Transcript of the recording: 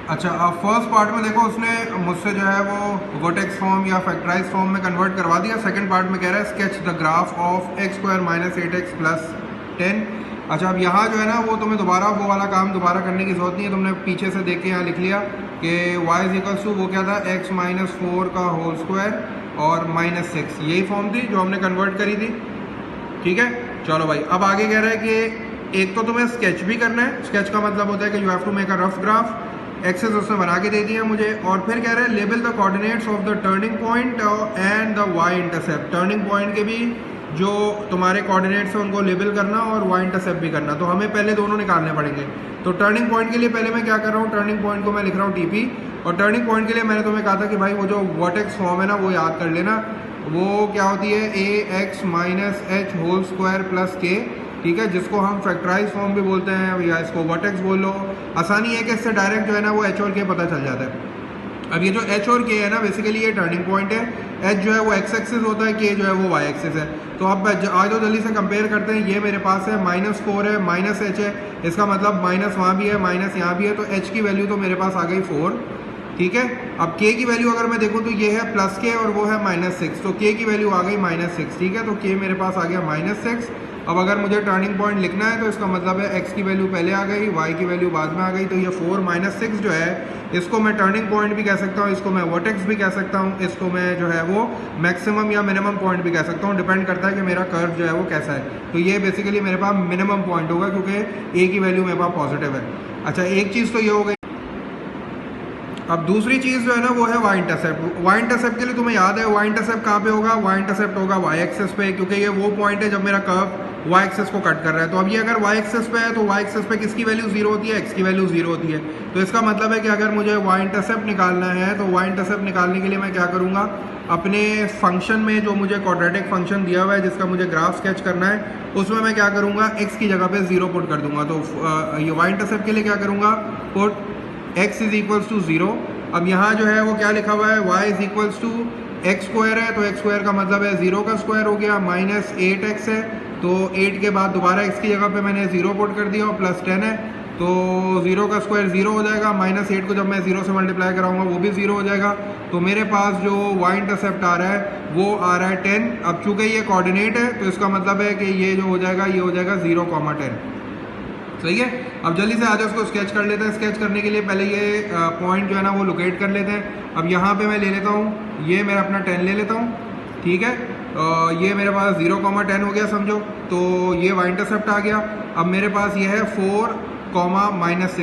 अच्छा, अब first part में देखो उसने मुझसे जो है वो वर्टेक्स फॉर्म या फैक्टराइज फॉर्म में कन्वर्ट करवा दिया। सेकंड पार्ट में कह रहा है sketch the graph of x square minus 8x plus 10। अच्छा, अब यहाँ जो है ना वो तुम्हें दोबारा वो वाला काम दोबारा करने की जरूरत नहीं है। तुमने पीछे से देख के यहाँ लिख लिया कि y इज इक्वल्स टू वो क्या था, x माइनस 4 का होल स्क्वायर और माइनस 6, यही फॉर्म थी जो हमने कन्वर्ट करी थी। ठीक है, चलो भाई अब आगे कह रहा है कि एक तो तुम्हें स्केच भी करना है। स्केच का मतलब होता है कि you have to make a rough graph. Axes उसने बना के दे दिया मुझे। और फिर कह रहे हैं label the coordinates of the turning point and the Y intercept. Turning point के भी जो तुम्हारे कोऑर्डिनेट्स हैं उनको लेबल करना और वाई इंटरसेप्ट भी करना। तो हमें पहले दोनों निकालने पड़ेंगे। तो टर्निंग पॉइंट के लिए पहले मैं क्या कर रहा हूँ, टर्निंग पॉइंट को मैं लिख रहा हूँ टीपी। और टर्निंग पॉइंट के लिए मैंने तुम्हें कहा था कि भाई वो जो वर्टेक्स फॉर्म है ना वो याद कर लेना। वो क्या होती है, A X minus H whole square plus K. ठीक है, जिसको हम फैक्टराइज फॉर्म भी बोलते हैं या इसको वर्टेक्स बोल लो। आसानी है कि इससे डायरेक्ट जो है ना वो एच और के पता चल जाता है। अब ये जो एच और के है ना बेसिकली ये टर्निंग पॉइंट है। एच जो है वो एक्स एक्सिस होता है, के जो है वो वाई एक्सिस है। तो अब आज तो जल्दी से कंपेयर करते हैं। ये मेरे पास है -4 है, माइनस एच है, इसका मतलब माइनस वहाँ भी है माइनस यहाँ भी है। तो एच की वैल्यू तो मेरे पास आ गई 4। ठीक है, अब के की वैल्यू अगर मैं देखूँ तो ये है प्लस के और वो है -6, तो के की वैल्यू आ गई -6। ठीक है, तो के मेरे पास आ गया -6। अब अगर मुझे टर्निंग पॉइंट लिखना है तो इसका मतलब है एक्स की वैल्यू पहले आ गई, वाई की वैल्यू बाद में आ गई। तो ये 4 -6 जो है इसको मैं टर्निंग पॉइंट भी कह सकता हूँ, इसको मैं वर्टेक्स भी कह सकता हूँ, इसको मैं जो है वो मैक्सिमम या मिनिमम पॉइंट भी कह सकता हूँ। डिपेंड करता है कि मेरा कर्व जो है वो कैसा है। तो ये बेसिकली मेरे पास मिनिमम पॉइंट होगा क्योंकि ए की वैल्यू मेरे पास पॉजिटिव है। अच्छा, एक चीज़ तो ये हो गई। अब दूसरी चीज़ जो है ना वो है वाई इंटरसेप्ट। वाई इंटरसेप्ट के लिए तुम्हें याद है वाई इंटरसेप्ट कहाँ पे होगा, वाई इंटरसेप्ट होगा वाई एक्सेस पे, क्योंकि ये वो पॉइंट है जब मेरा कर्व वाई एक्सेस को कट कर रहा है। तो अब ये अगर वाई एक्सेस पे है तो वाई एक्सेस पे किसकी वैल्यू 0 होती है, एक्स की वैल्यू 0 होती है। तो इसका मतलब है कि अगर मुझे वाई इंटरसेप्ट निकालना है तो वाई इंटरसेप्ट निकालने के लिए मैं क्या करूँगा, अपने फंक्शन में जो मुझे क्वाड्रेटिक फंक्शन दिया हुआ है जिसका मुझे ग्राफ स्केच करना है उसमें मैं क्या करूँगा, एक्स की जगह पे 0 पुट कर दूंगा। तो ये वाई इंटरसेप्ट के लिए क्या करूँगा, put X is equals to 0। अब यहाँ जो है वो क्या लिखा हुआ है, y is equals to X square है, तो एक्स स्क्वायर का मतलब है 0 का स्क्वायर हो गया, -8x है। तो 8 के बाद दोबारा x की जगह पे मैंने 0 पुट कर दिया और +10 है। तो 0 का स्क्वायर 0 हो जाएगा, -8 को जब मैं 0 से मल्टीप्लाई कराऊंगा वो भी 0 हो जाएगा। तो मेरे पास जो y इंटरसेप्ट आ रहा है वो आ रहा है 10। अब चूंकि ये कोऑर्डिनेट है तो इसका मतलब है कि ये जो हो जाएगा ये हो जाएगा 0,10। सही है, अब जल्दी से आजा उसको स्केच कर लेते हैं। स्केच करने के लिए पहले ये पॉइंट जो है ना वो लोकेट कर लेते हैं। अब यहाँ पे मैं ले लेता हूँ, ये मेरा अपना 10 ले लेता हूँ। ठीक है, ये मेरे पास 0,10 हो गया समझो। तो ये वाई इंटरसेप्ट आ गया। अब मेरे पास ये है 4, -6।